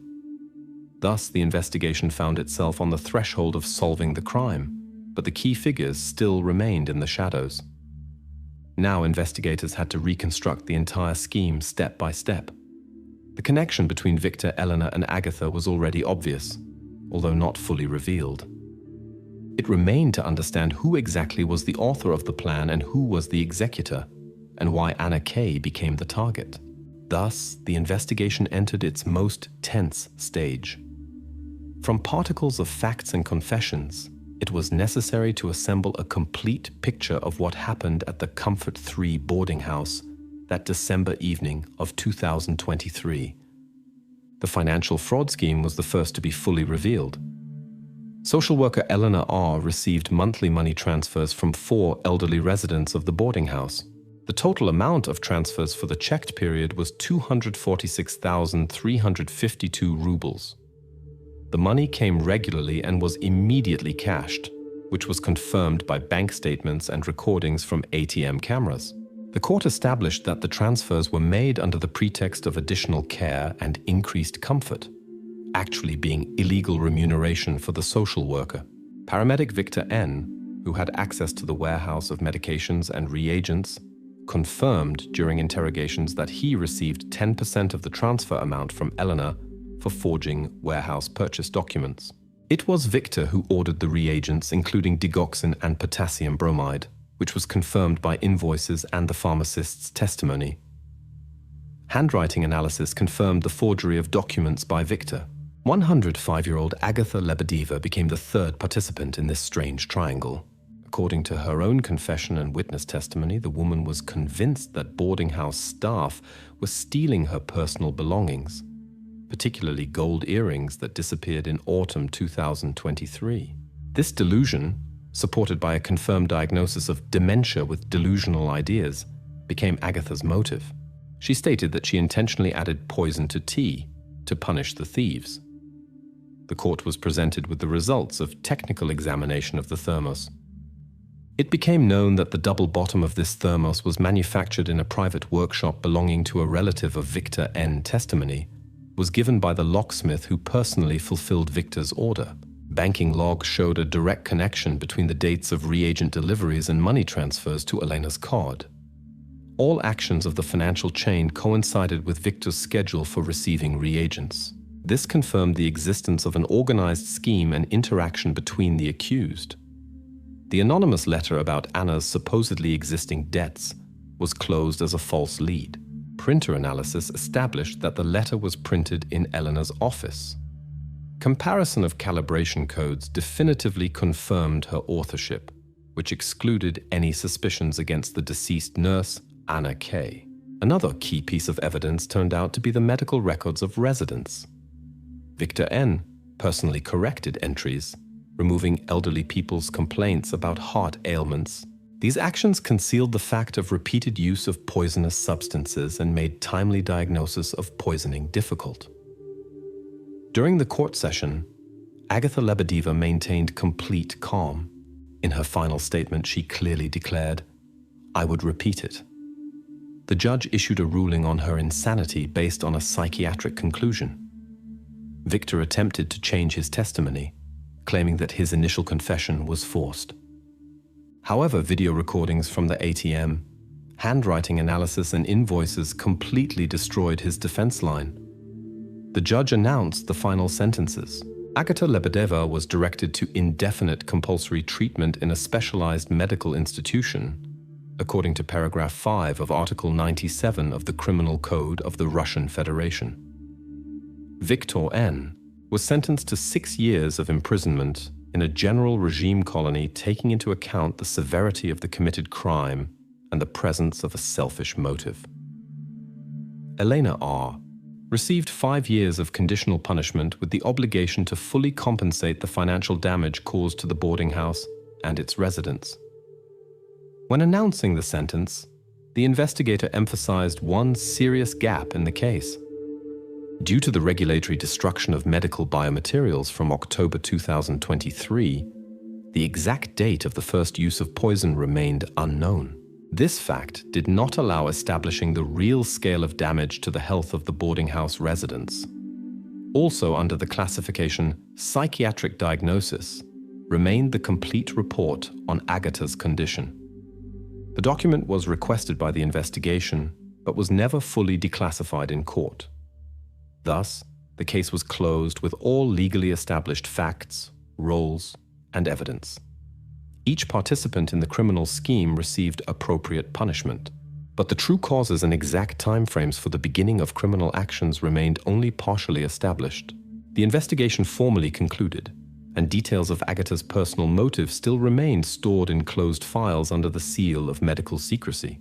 Thus, the investigation found itself on the threshold of solving the crime, but the key figures still remained in the shadows. Now investigators had to reconstruct the entire scheme step by step. The connection between Victor, Eleanor, and Agatha was already obvious, although not fully revealed. It remained to understand who exactly was the author of the plan and who was the executor, and why Anna Kay became the target. Thus, the investigation entered its most tense stage. From particles of facts and confessions, it was necessary to assemble a complete picture of what happened at the Comfort 3 boarding house that December evening of 2023. The financial fraud scheme was the first to be fully revealed. Social worker Eleanor R. received monthly money transfers from 4 elderly residents of the boarding house. The total amount of transfers for the checked period was 246,352 rubles. The money came regularly and was immediately cashed, which was confirmed by bank statements and recordings from ATM cameras. The court established that the transfers were made under the pretext of additional care and increased comfort, actually being illegal remuneration for the social worker. Paramedic Victor N., who had access to the warehouse of medications and reagents, confirmed during interrogations that he received 10% of the transfer amount from Eleanor for forging warehouse purchase documents. It was Victor who ordered the reagents, including digoxin and potassium bromide, which was confirmed by invoices and the pharmacist's testimony. Handwriting analysis confirmed the forgery of documents by Victor. 105-year-old Agatha Lebedeva became the third participant in this strange triangle. According to her own confession and witness testimony, the woman was convinced that boarding house staff were stealing her personal belongings, particularly gold earrings that disappeared in autumn 2023. This delusion, supported by a confirmed diagnosis of dementia with delusional ideas, became Agatha's motive. She stated that she intentionally added poison to tea to punish the thieves. The court was presented with the results of technical examination of the thermos. It became known that the double bottom of this thermos was manufactured in a private workshop belonging to a relative of Victor N. Testimony, was given by the locksmith who personally fulfilled Victor's order. Banking logs showed a direct connection between the dates of reagent deliveries and money transfers to Elena's card. All actions of the financial chain coincided with Victor's schedule for receiving reagents. This confirmed the existence of an organized scheme and interaction between the accused. The anonymous letter about Anna's supposedly existing debts was closed as a false lead. Printer analysis established that the letter was printed in Eleanor's office. Comparison of calibration codes definitively confirmed her authorship, which excluded any suspicions against the deceased nurse, Anna Kay. Another key piece of evidence turned out to be the medical records of residents. Victor N. personally corrected entries, removing elderly people's complaints about heart ailments. These actions concealed the fact of repeated use of poisonous substances and made timely diagnosis of poisoning difficult. During the court session, Agatha Lebedeva maintained complete calm. In her final statement, she clearly declared, "I would repeat it." The judge issued a ruling on her insanity based on a psychiatric conclusion. Victor attempted to change his testimony, claiming that his initial confession was forced. However, video recordings from the ATM, handwriting analysis, and invoices completely destroyed his defense line. The judge announced the final sentences. Agatha Lebedeva was directed to indefinite compulsory treatment in a specialized medical institution, according to paragraph 5 of Article 97 of the Criminal Code of the Russian Federation. Viktor N. was sentenced to 6 years of imprisonment in a general regime colony, taking into account the severity of the committed crime and the presence of a selfish motive. Elena R. received 5 years of conditional punishment with the obligation to fully compensate the financial damage caused to the boarding house and its residents. When announcing the sentence, the investigator emphasized one serious gap in the case. Due to the regulatory destruction of medical biomaterials from October 2023, the exact date of the first use of poison remained unknown. This fact did not allow establishing the real scale of damage to the health of the boarding house residents. Also under the classification psychiatric diagnosis remained the complete report on Agata's condition. The document was requested by the investigation, but was never fully declassified in court. Thus, the case was closed with all legally established facts, roles, and evidence. Each participant in the criminal scheme received appropriate punishment, but the true causes and exact timeframes for the beginning of criminal actions remained only partially established. The investigation formally concluded, and details of Agata's personal motive still remained stored in closed files under the seal of medical secrecy.